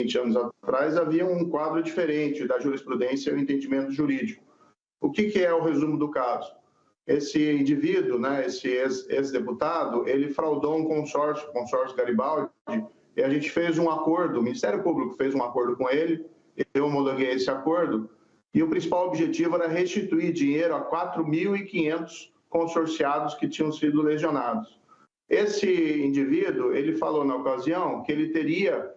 20 anos atrás, havia um quadro diferente da jurisprudência e o entendimento jurídico. O que é o resumo do caso? Esse indivíduo, né, esse ex-deputado, ele fraudou um consórcio, o consórcio Garibaldi, e a gente fez um acordo, o Ministério Público fez um acordo com ele, eu homologuei esse acordo, e o principal objetivo era restituir dinheiro a 4.500 consorciados que tinham sido lesionados. Esse indivíduo, ele falou na ocasião que ele teria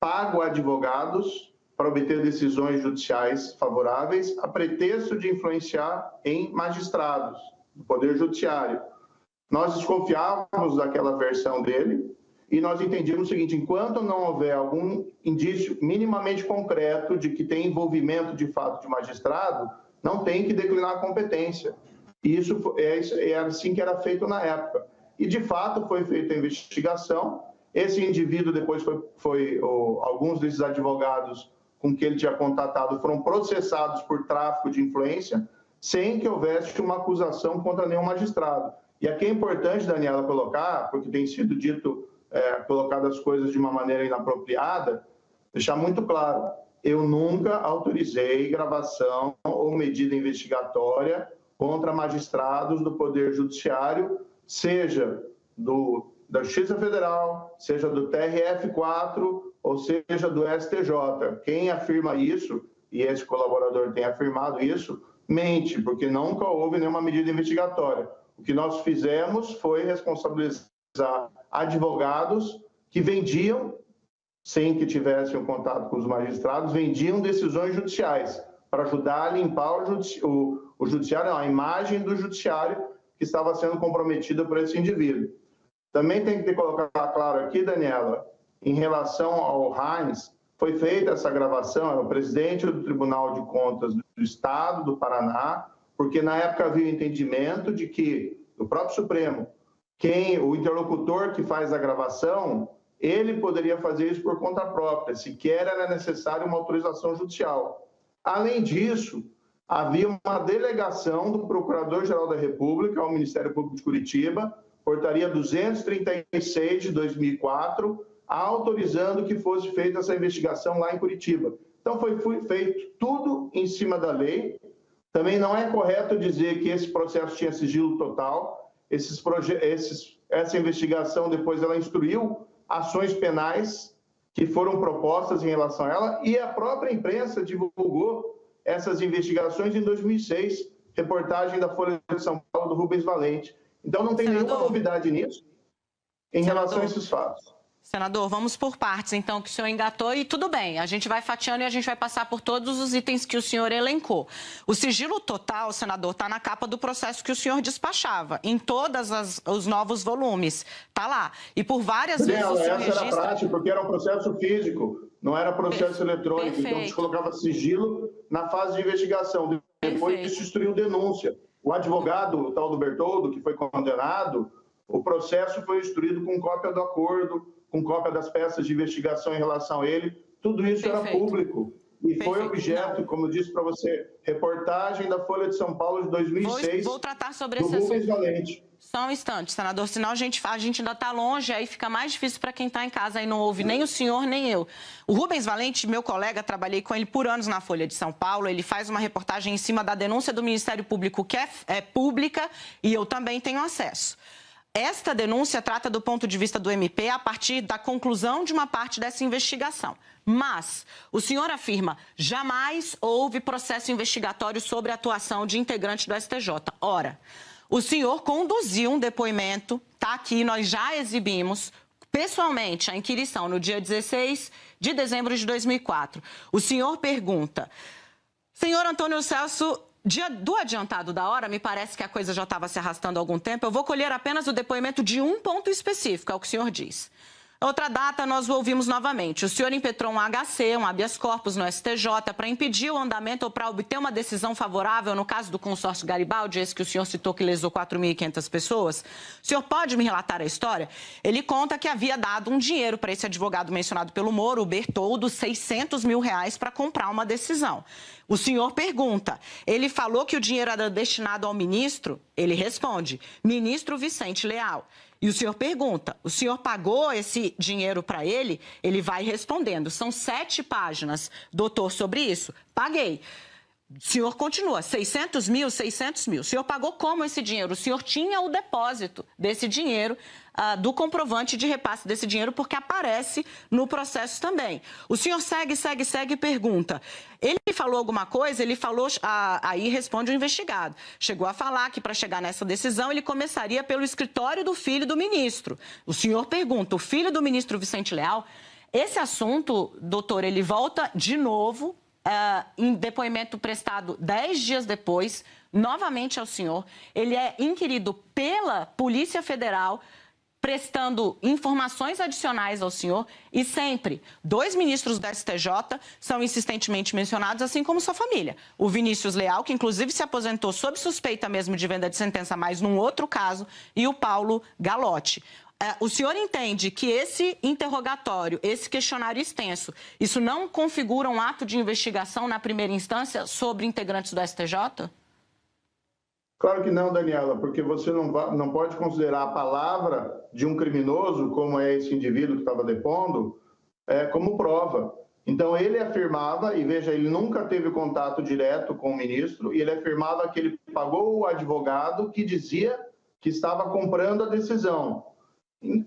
pago advogados para obter decisões judiciais favoráveis a pretexto de influenciar em magistrados do Poder Judiciário. Nós desconfiávamos daquela versão dele e nós entendíamos o seguinte: enquanto não houver algum indício minimamente concreto de que tem envolvimento de fato de magistrado, não tem que declinar a competência. E isso é assim que era feito na época. E, de fato, foi feita a investigação. Esse indivíduo, depois, alguns desses advogados com que ele tinha contatado foram processados por tráfico de influência, sem que houvesse uma acusação contra nenhum magistrado. E aqui é importante, Daniela, colocar, porque tem sido dito, colocadas as coisas de uma maneira inapropriada, deixar muito claro: eu nunca autorizei gravação ou medida investigatória contra magistrados do Poder Judiciário, seja da Justiça Federal, seja do TRF4 ou seja do STJ. Quem afirma isso, e esse colaborador tem afirmado isso, mente, porque nunca houve nenhuma medida investigatória. O que nós fizemos foi responsabilizar advogados que vendiam, sem que tivessem um contato com os magistrados, vendiam decisões judiciais para ajudar a limpar o judiciário, não, a imagem do judiciário que estava sendo comprometida por esse indivíduo. Também tem que colocar claro aqui, Daniela, em relação ao Heinz, foi feita essa gravação, era o presidente do Tribunal de Contas do Estado do Paraná, porque na época havia o entendimento de que, do próprio Supremo, o interlocutor que faz a gravação, ele poderia fazer isso por conta própria, sequer era necessária uma autorização judicial. Além disso, havia uma delegação do Procurador-Geral da República ao Ministério Público de Curitiba, portaria 236 de 2004, autorizando que fosse feita essa investigação lá em Curitiba. Então, foi feito tudo em cima da lei. Também não é correto dizer que esse processo tinha sigilo total. Essa investigação, depois, ela instruiu ações penais que foram propostas em relação a ela, e a própria imprensa divulgou essas investigações em 2006, reportagem da Folha de São Paulo, do Rubens Valente. Então, não tem nenhuma novidade nisso em relação a esses fatos. Senador, vamos por partes, então, que o senhor engatou, e tudo bem, a gente vai fatiando e a gente vai passar por todos os itens que o senhor elencou. O sigilo total, senador, está na capa do processo que o senhor despachava, em todos os novos volumes, está lá. E por várias vezes o senhor registra... Essa era a prática, porque era um processo físico, não era processo eletrônico. Perfeito. Então, a gente colocava sigilo na fase de investigação, depois disso instruiu denúncia. O advogado, o tal do Bertoldo, que foi condenado, o processo foi instruído com cópia do acordo, com cópia das peças de investigação em relação a ele, tudo isso era público. E foi objeto, como eu disse para você, reportagem da Folha de São Paulo de 2006. Vou tratar sobre esse assunto. Valente. Só um instante, senador, senão a gente ainda está longe, aí fica mais difícil para quem está em casa, aí não ouve nem o senhor, nem eu. O Rubens Valente, meu colega, trabalhei com ele por anos na Folha de São Paulo, ele faz uma reportagem em cima da denúncia do Ministério Público, que é pública, e eu também tenho acesso. Esta denúncia trata do ponto de vista do MP a partir da conclusão de uma parte dessa investigação. Mas o senhor afirma, jamais houve processo investigatório sobre a atuação de integrante do STJ. Ora, o senhor conduziu um depoimento, está aqui, nós já exibimos, pessoalmente, a inquirição no dia 16 de dezembro de 2004. O senhor pergunta, senhor Antônio Celso... Dia do adiantado da hora, me parece que a coisa já estava se arrastando há algum tempo. Eu vou colher apenas o depoimento de um ponto específico, é o que o senhor diz. Outra data, nós o ouvimos novamente. O senhor impetrou um HC, um habeas corpus no STJ, para impedir o andamento ou para obter uma decisão favorável no caso do consórcio Garibaldi, esse que o senhor citou que lesou 4.500 pessoas. O senhor pode me relatar a história? Ele conta que havia dado um dinheiro para esse advogado mencionado pelo Moro, o Bertoldo, R$600 mil para comprar uma decisão. O senhor pergunta, ele falou que o dinheiro era destinado ao ministro? Ele responde, ministro Vicente Leal. E o senhor pergunta, o senhor pagou esse dinheiro para ele? Ele vai respondendo. São 7 páginas, doutor, sobre isso. Paguei. O senhor continua, 600 mil, 600 mil. O senhor pagou como esse dinheiro? O senhor tinha o depósito desse dinheiro, do comprovante de repasse desse dinheiro, porque aparece no processo também. O senhor segue e pergunta. Ele falou alguma coisa? Ele falou, aí responde o investigado. Chegou a falar que para chegar nessa decisão ele começaria pelo escritório do filho do ministro. O senhor pergunta, o filho do ministro Vicente Leal, esse assunto, doutor, ele volta de novo em depoimento prestado 10 dias depois, novamente ao senhor. Ele é inquirido pela Polícia Federal, prestando informações adicionais ao senhor, e sempre 2 ministros da STJ são insistentemente mencionados, assim como sua família. O Vinícius Leal, que inclusive se aposentou sob suspeita mesmo de venda de sentença, mas num outro caso, e o Paulo Galotti. O senhor entende que esse interrogatório, esse questionário extenso, isso não configura um ato de investigação na primeira instância sobre integrantes do STJ? Claro que não, Daniela, porque você não pode considerar a palavra de um criminoso, como é esse indivíduo que estava depondo, como prova. Então, ele afirmava, e veja, ele nunca teve contato direto com o ministro, e ele afirmava que ele pagou o advogado que dizia que estava comprando a decisão.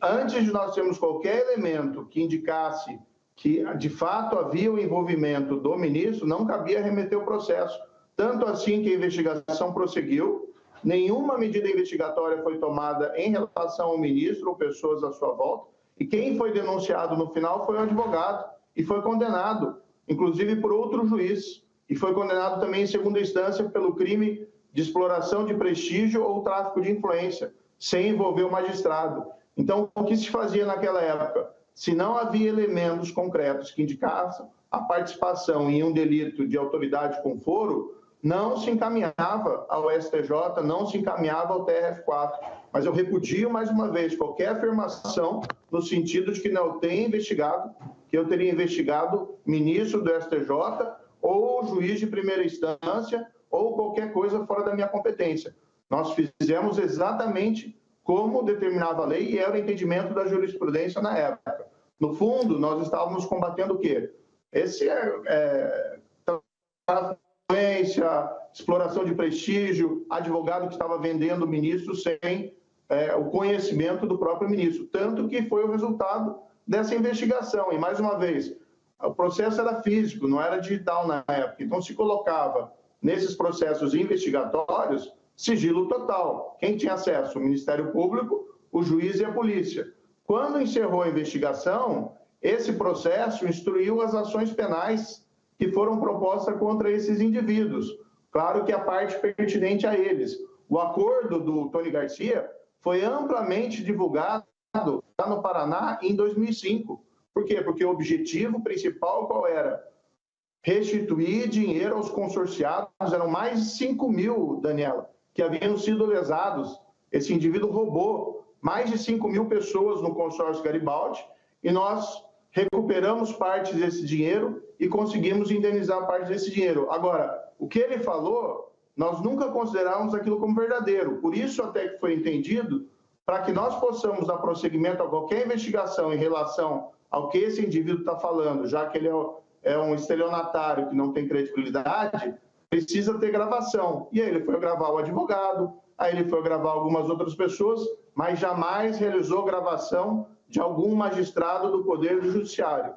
Antes de nós termos qualquer elemento que indicasse que, de fato, havia o envolvimento do ministro, não cabia remeter o processo. Tanto assim que a investigação prosseguiu, nenhuma medida investigatória foi tomada em relação ao ministro ou pessoas à sua volta, e quem foi denunciado no final foi o advogado, e foi condenado, inclusive por outro juiz, e foi condenado também em segunda instância pelo crime de exploração de prestígio ou tráfico de influência, sem envolver o magistrado. Então, o que se fazia naquela época? Se não havia elementos concretos que indicassem a participação em um delito de autoridade com foro, não se encaminhava ao STJ, não se encaminhava ao TRF4. Mas eu repudio, mais uma vez, qualquer afirmação no sentido de que não eu tenha investigado, que eu teria investigado ministro do STJ ou juiz de primeira instância ou qualquer coisa fora da minha competência. Nós fizemos exatamente como determinava a lei e era o entendimento da jurisprudência na época. No fundo, nós estávamos combatendo o quê? Esse exploração de prestígio, advogado que estava vendendo o ministro sem o conhecimento do próprio ministro. Tanto que foi o resultado dessa investigação. E, mais uma vez, o processo era físico, não era digital na época. Então, se colocava nesses processos investigatórios sigilo total. Quem tinha acesso? O Ministério Público, o juiz e a polícia. Quando encerrou a investigação, esse processo instruiu as ações penais que foram propostas contra esses indivíduos. Claro que a parte pertinente a eles. O acordo do Tony Garcia foi amplamente divulgado lá no Paraná em 2005. Por quê? Porque o objetivo principal qual era? Restituir dinheiro aos consorciados. Eram mais de 5 mil, Daniela, que haviam sido lesados. Esse indivíduo roubou mais de 5 mil pessoas no consórcio Garibaldi e nós recuperamos parte desse dinheiro e conseguimos indenizar parte desse dinheiro. Agora, o que ele falou, nós nunca consideramos aquilo como verdadeiro. Por isso até que foi entendido, para que nós possamos dar prosseguimento a qualquer investigação em relação ao que esse indivíduo está falando, já que ele é um estelionatário que não tem credibilidade, precisa ter gravação. E aí ele foi gravar o advogado, aí ele foi gravar algumas outras pessoas, mas jamais realizou gravação de algum magistrado do Poder Judiciário.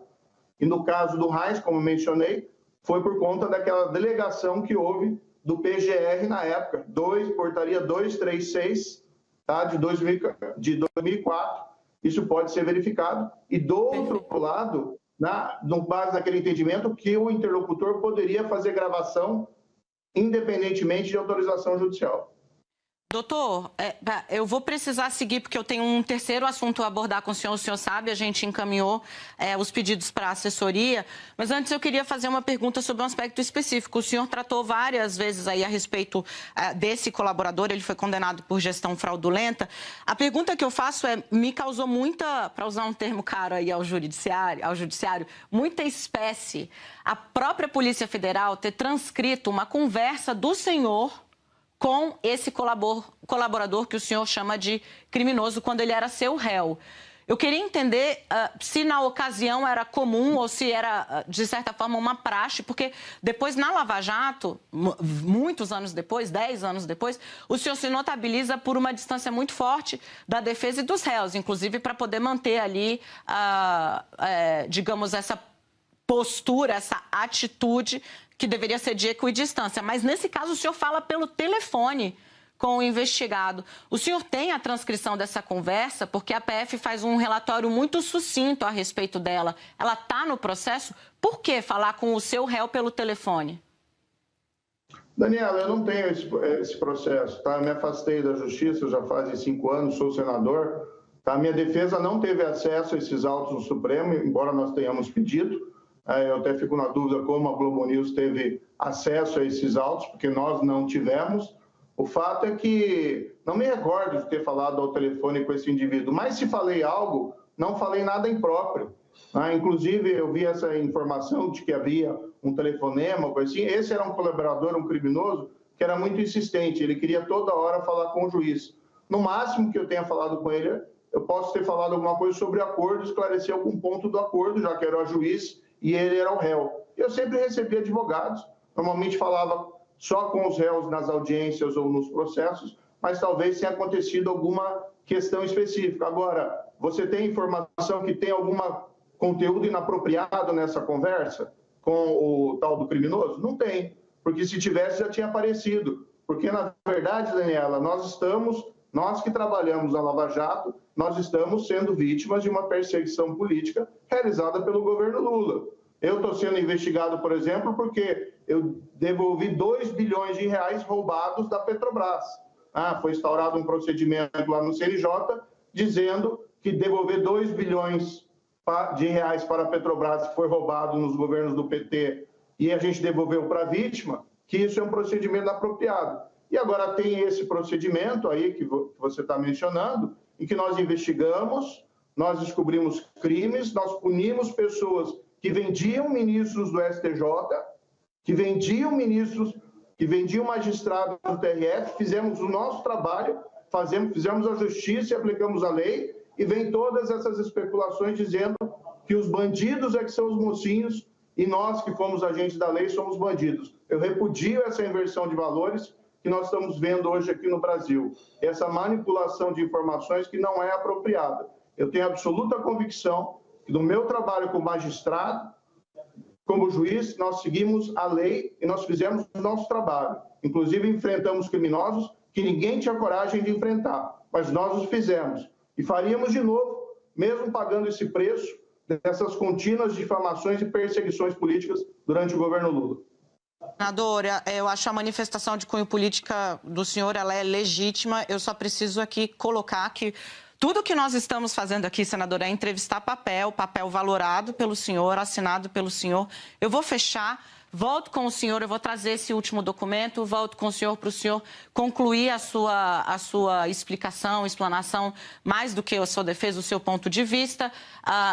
E no caso do Reis, como mencionei, foi por conta daquela delegação que houve do PGR na época, portaria 236, tá, de 2004. Isso pode ser verificado. E do outro lado, no base daquele entendimento, que o interlocutor poderia fazer gravação independentemente de autorização judicial. Doutor, eu vou precisar seguir porque eu tenho um terceiro assunto a abordar com o senhor sabe, a gente encaminhou os pedidos para a assessoria, mas antes eu queria fazer uma pergunta sobre um aspecto específico. O senhor tratou várias vezes aí a respeito desse colaborador, ele foi condenado por gestão fraudulenta. A pergunta que eu faço me causou muita, para usar um termo caro aí ao judiciário, muita espécie. A própria Polícia Federal ter transcrito uma conversa do senhor com esse colaborador que o senhor chama de criminoso quando ele era seu réu. Eu queria entender se na ocasião era comum ou se era, de certa forma, uma praxe, porque depois na Lava Jato, muitos anos depois, 10 anos depois, o senhor se notabiliza por uma distância muito forte da defesa e dos réus, inclusive para poder manter ali, digamos, essa postura, essa atitude que deveria ser de equidistância. Mas nesse caso o senhor fala pelo telefone com o investigado. O senhor tem a transcrição dessa conversa? Porque a PF faz um relatório muito sucinto a respeito dela. Ela está no processo? Por que falar com o seu réu pelo telefone? Daniela, eu não tenho esse processo, tá? Eu me afastei da justiça já faz 5 anos, sou senador. Tá? A minha defesa não teve acesso a esses autos do Supremo, embora nós tenhamos pedido. Eu até fico na dúvida como a Globo News teve acesso a esses autos, porque nós não tivemos. O fato é que não me recordo de ter falado ao telefone com esse indivíduo, mas se falei algo, não falei nada impróprio. Inclusive, eu vi essa informação de que havia um telefonema, coisa assim. Esse era um colaborador, um criminoso, que era muito insistente, ele queria toda hora falar com o juiz. No máximo que eu tenha falado com ele, eu posso ter falado alguma coisa sobre o acordo, esclarecer algum ponto do acordo, já que era o juiz e ele era o réu. Eu sempre recebi advogados, normalmente falava só com os réus nas audiências ou nos processos, mas talvez tenha acontecido alguma questão específica. Agora, você tem informação que tem algum conteúdo inapropriado nessa conversa com o tal do criminoso? Não tem, porque se tivesse já tinha aparecido. Porque, na verdade, Daniela, nós que trabalhamos na Lava Jato, nós estamos sendo vítimas de uma perseguição política realizada pelo governo Lula. Eu estou sendo investigado, por exemplo, porque eu devolvi 2 bilhões de reais roubados da Petrobras. Foi instaurado um procedimento lá no CNJ dizendo que devolver 2 bilhões de reais para a Petrobras que foi roubado nos governos do PT e a gente devolveu para a vítima, que isso é um procedimento inapropriado. E agora tem esse procedimento aí que você está mencionando, em que nós investigamos, nós descobrimos crimes, nós punimos pessoas que vendiam ministros do STJ, que vendiam magistrados do TRF, fizemos o nosso trabalho, fizemos a justiça e aplicamos a lei, e vem todas essas especulações dizendo que os bandidos é que são os mocinhos e nós que fomos agentes da lei somos bandidos. Eu repudio essa inversão de valores que nós estamos vendo hoje aqui no Brasil, essa manipulação de informações que não é apropriada. Eu tenho absoluta convicção que no meu trabalho como magistrado, como juiz, nós seguimos a lei e nós fizemos o nosso trabalho. Inclusive, enfrentamos criminosos que ninguém tinha coragem de enfrentar, mas nós os fizemos. E faríamos de novo, mesmo pagando esse preço dessas contínuas difamações e perseguições políticas durante o governo Lula. Senadora, eu acho a manifestação de cunho política do senhor, ela é legítima. Eu só preciso aqui colocar que tudo que nós estamos fazendo aqui, senadora, é entrevistar papel valorado pelo senhor, assinado pelo senhor. Eu vou fechar, volto com o senhor, eu vou trazer esse último documento, volto com o senhor para o senhor concluir a sua explanação, mais do que a sua defesa, o seu ponto de vista,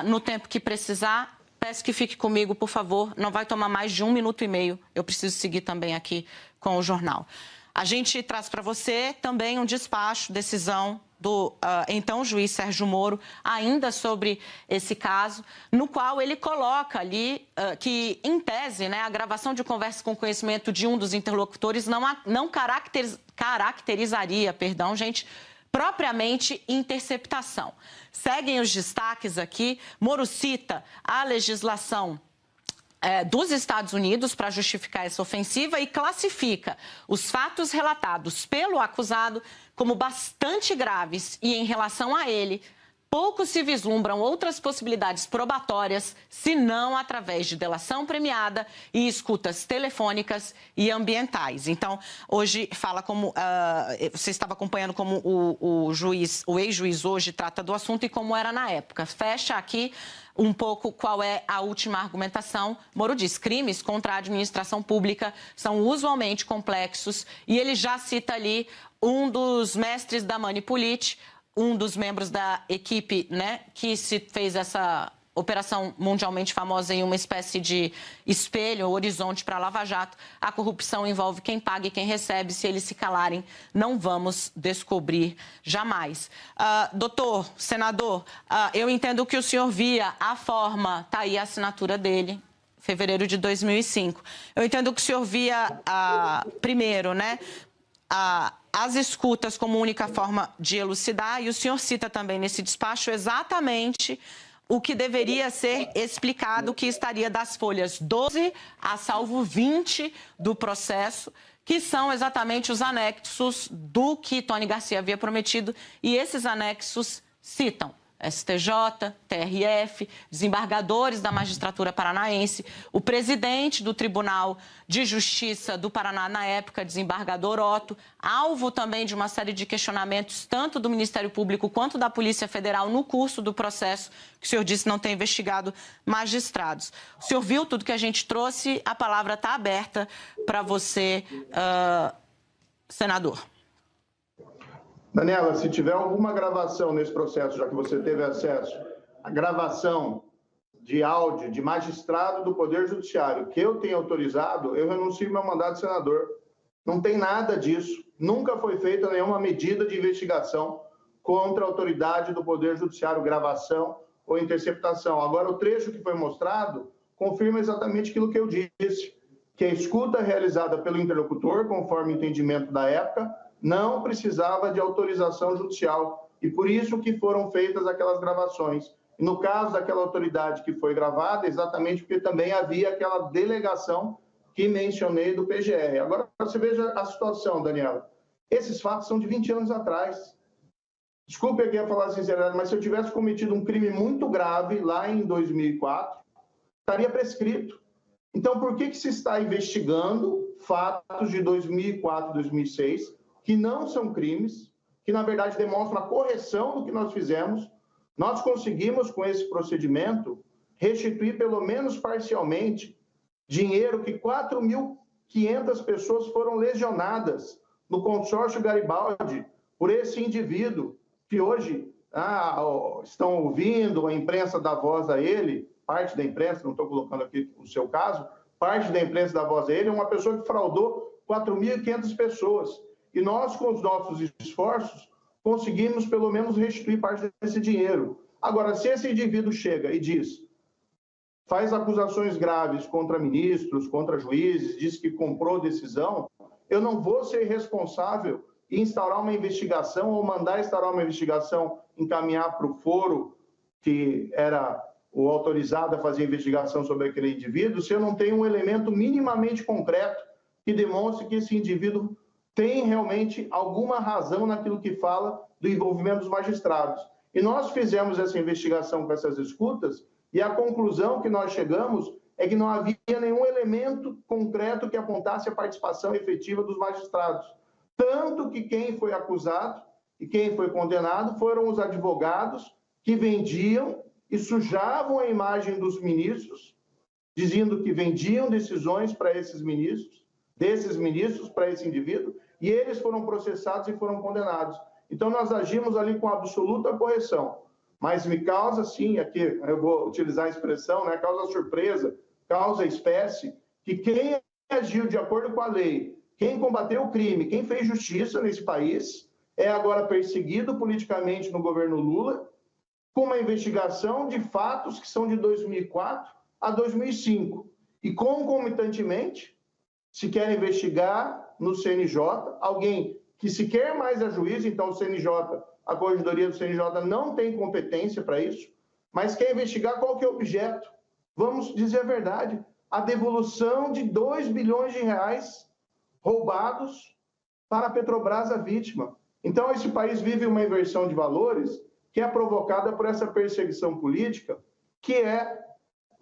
no tempo que precisar. Peço que fique comigo, por favor, não vai tomar mais de 1 minuto e meio. Eu preciso seguir também aqui com o jornal. A gente traz para você também um despacho, decisão do então juiz Sérgio Moro, ainda sobre esse caso, no qual ele coloca ali que, em tese, né, a gravação de conversa com conhecimento de um dos interlocutores não caracterizaria, propriamente interceptação. Seguem os destaques aqui. Moro cita a legislação dos Estados Unidos para justificar essa ofensiva e classifica os fatos relatados pelo acusado como bastante graves e, em relação a ele, pouco se vislumbram outras possibilidades probatórias, senão através de delação premiada e escutas telefônicas e ambientais. Então, hoje fala como... você estava acompanhando como o ex-juiz hoje trata do assunto e como era na época. Fecha aqui um pouco qual é a última argumentação. Moro diz, crimes contra a administração pública são usualmente complexos e ele já cita ali um dos mestres da Manipulit, um dos membros da equipe, né, que se fez operação mundialmente famosa em uma espécie de espelho, horizonte para a Lava Jato. A corrupção envolve quem paga e quem recebe. Se eles se calarem, não vamos descobrir jamais. Doutor, senador, eu entendo que o senhor via a forma, está aí a assinatura dele, fevereiro de 2005. Eu entendo que o senhor via, primeiro, né, as escutas como única forma de elucidar, e o senhor cita também nesse despacho exatamente o que deveria ser explicado, que estaria das folhas 12 a salvo 20 do processo, que são exatamente os anexos do que Tony Garcia havia prometido, e esses anexos citam STJ, TRF, desembargadores da magistratura paranaense, o presidente do Tribunal de Justiça do Paraná na época, desembargador Otto, alvo também de uma série de questionamentos tanto do Ministério Público quanto da Polícia Federal no curso do processo, que o senhor disse não ter investigado magistrados. O senhor viu tudo que a gente trouxe, a palavra está aberta para você, senador. Daniela, se tiver alguma gravação nesse processo, já que você teve acesso à gravação de áudio de magistrado do Poder Judiciário que eu tenho autorizado, eu renuncio ao meu mandato de senador. Não tem nada disso. Nunca foi feita nenhuma medida de investigação contra a autoridade do Poder Judiciário, gravação ou interceptação. Agora, o trecho que foi mostrado confirma exatamente aquilo que eu disse, que a escuta realizada pelo interlocutor, conforme o entendimento da época, não precisava de autorização judicial, e por isso que foram feitas aquelas gravações. E no caso daquela autoridade que foi gravada, exatamente porque também havia aquela delegação que mencionei do PGR. Agora, você veja a situação, Daniela. Esses fatos são de 20 anos atrás. Desculpe aqui a falar sinceramente, mas se eu tivesse cometido um crime muito grave lá em 2004, estaria prescrito. Então, por que se está investigando fatos de 2004 e 2006, que não são crimes, que na verdade demonstram a correção do que nós fizemos? Nós conseguimos, com esse procedimento, restituir pelo menos parcialmente dinheiro que 4.500 pessoas foram lesionadas no consórcio Garibaldi por esse indivíduo, que hoje estão ouvindo, a imprensa dá voz a ele, parte da imprensa, não estou colocando aqui o seu caso, parte da imprensa dá voz a ele, é uma pessoa que fraudou 4.500 pessoas. E nós, com os nossos esforços, conseguimos pelo menos restituir parte desse dinheiro. Agora, se esse indivíduo chega e faz acusações graves contra ministros, contra juízes, diz que comprou decisão, eu não vou ser responsável em instaurar uma investigação ou mandar instaurar uma investigação, encaminhar para o foro que era o autorizado a fazer a investigação sobre aquele indivíduo, se eu não tenho um elemento minimamente concreto que demonstre que esse indivíduo tem realmente alguma razão naquilo que fala do envolvimento dos magistrados. E nós fizemos essa investigação com essas escutas, e a conclusão que nós chegamos é que não havia nenhum elemento concreto que apontasse a participação efetiva dos magistrados. Tanto que quem foi acusado e quem foi condenado foram os advogados que vendiam e sujavam a imagem dos ministros, dizendo que vendiam decisões para esses ministros, desses ministros para esse indivíduo, e eles foram processados e foram condenados. Então, nós agimos ali com absoluta correção. Mas me causa, sim, aqui eu vou utilizar a expressão, né, causa surpresa, causa espécie, que quem agiu de acordo com a lei, quem combateu o crime, quem fez justiça nesse país, é agora perseguido politicamente no governo Lula, com uma investigação de fatos que são de 2004 a 2005. E, concomitantemente, se quer investigar no CNJ, alguém que sequer mais é juiz, então o CNJ, a Corregedoria do CNJ não tem competência para isso, mas quer investigar qual que é o objeto. Vamos dizer a verdade, a devolução de 2 bilhões de reais roubados para a Petrobras, a vítima. Então, esse país vive uma inversão de valores que é provocada por essa perseguição política que é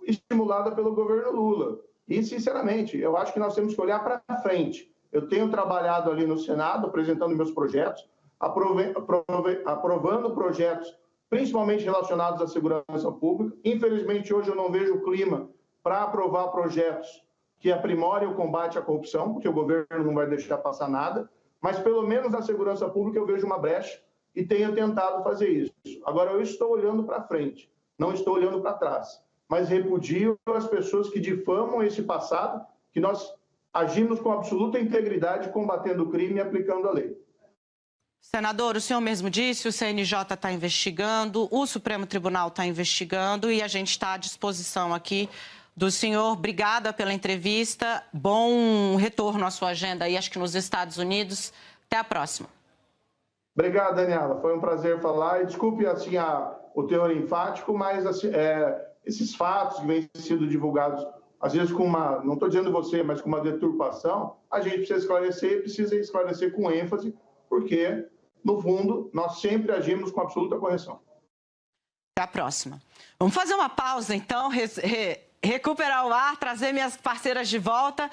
estimulada pelo governo Lula. E, sinceramente, eu acho que nós temos que olhar para frente. Eu tenho trabalhado ali no Senado, apresentando meus projetos, aprovando projetos, principalmente relacionados à segurança pública. Infelizmente, hoje eu não vejo o clima para aprovar projetos que aprimorem o combate à corrupção, porque o governo não vai deixar passar nada, mas pelo menos na segurança pública eu vejo uma brecha e tenho tentado fazer isso. Agora, eu estou olhando para frente. não estou olhando para trás, mas repudio as pessoas que difamam esse passado, que nós agimos com absoluta integridade, combatendo o crime e aplicando a lei. Senador, o senhor mesmo disse, o CNJ está investigando, o Supremo Tribunal está investigando e a gente está à disposição aqui do senhor. Obrigada pela entrevista, bom retorno à sua agenda aí, acho que nos Estados Unidos. Até a próxima. Obrigado, Daniela. Foi um prazer falar. E desculpe assim, o teor enfático, mas assim, esses fatos que vêm sendo divulgados, às vezes com uma, não estou dizendo você, mas com uma deturpação, a gente precisa esclarecer e precisa esclarecer com ênfase, porque, no fundo, nós sempre agimos com absoluta correção. Até a próxima. Vamos fazer uma pausa, então, recuperar o ar, trazer minhas parceiras de volta.